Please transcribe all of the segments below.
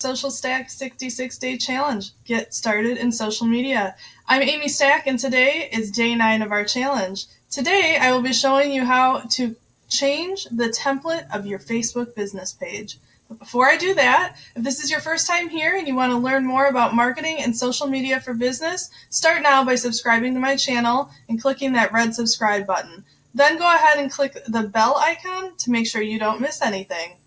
Social Stack 66-Day Challenge. Get started in social media. I'm Amy Stack, and today is day 9 of our challenge. Today, I will be showing you how to change the template of your Facebook business page. But before I do that, if this is your first time here and you want to learn more about marketing and social media for business, start now by subscribing to my channel and clicking that red subscribe button. Then go ahead and click the bell icon to make sure you don't miss anything.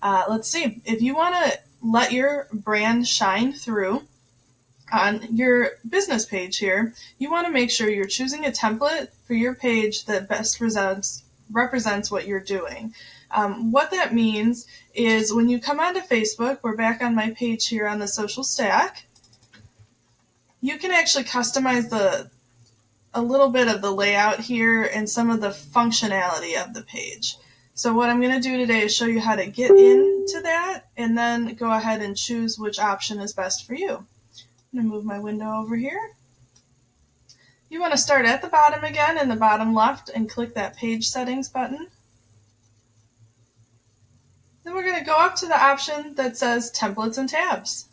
Let's see. If you want to let your brand shine through on your business page here, you want to make sure you're choosing a template for your page that best represents what you're doing. What that means is when you come onto Facebook, we're back on my page here on the Social Stack, you can actually customize a little bit of the layout here and some of the functionality of the page. So what I'm going to do today is show you how to get into that and then go ahead and choose which option is best for you. I'm going to move my window over here. You want to start at the bottom again in the bottom left and click that page settings button. Then we're going to go up to the option that says templates and tabs.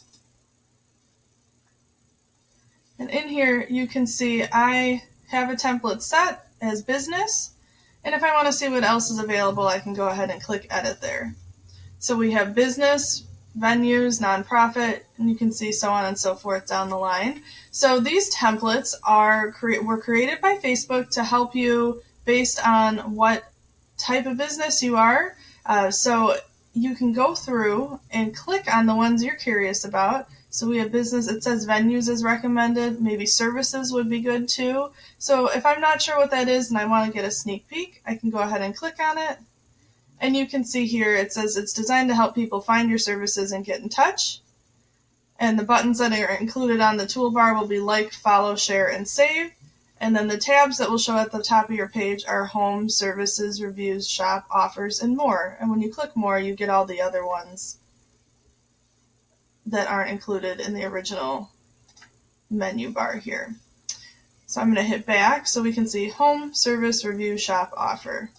And in here you can see I have a template set as business. And if I want to see what else is available, I can go ahead and click edit there. So we have business, venues, nonprofit, and you can see so on and so forth down the line. So these templates were created by Facebook to help you based on what type of business you are. So you can go through and click on the ones you're curious about. So we have business, it says venues is recommended, maybe services would be good too. So if I'm not sure what that is and I want to get a sneak peek, I can go ahead and click on it. And you can see here it says it's designed to help people find your services and get in touch. And the buttons that are included on the toolbar will be like, follow, share, and save. And then the tabs that will show at the top of your page are home, services, reviews, shop, offers, and more. And when you click more, you get all the other ones that aren't included in the original menu bar here. So I'm going to hit back so we can see home, service, review, shop, offer.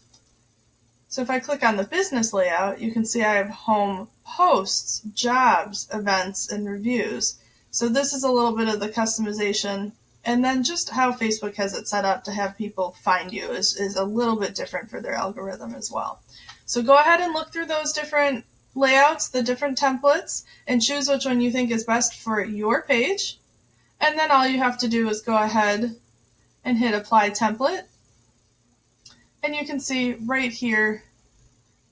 So if I click on the business layout, you can see I have home, posts, jobs, events, and reviews. So this is a little bit of the customization, and then just how Facebook has it set up to have people find you is a little bit different for their algorithm as well. So go ahead and look through those different layouts, the different templates, and choose which one you think is best for your page. And then all you have to do is go ahead and hit apply template. And you can see right here,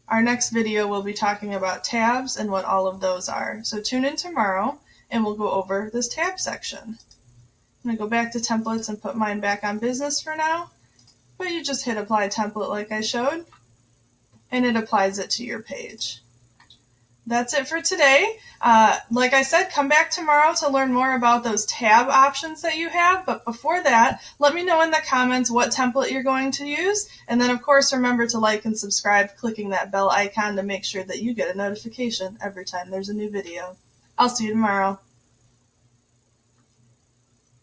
our next video will be talking about tabs and what all of those are. So tune in tomorrow and we'll go over this tab section. I'm going to go back to templates and put mine back on business for now. But you just hit apply template like I showed, and it applies it to your page. That's it for today. Like I said, come back tomorrow to learn more about those tab options that you have. But before that, let me know in the comments what template you're going to use. And then, of course, remember to like and subscribe, clicking that bell icon to make sure that you get a notification every time there's a new video. I'll see you tomorrow.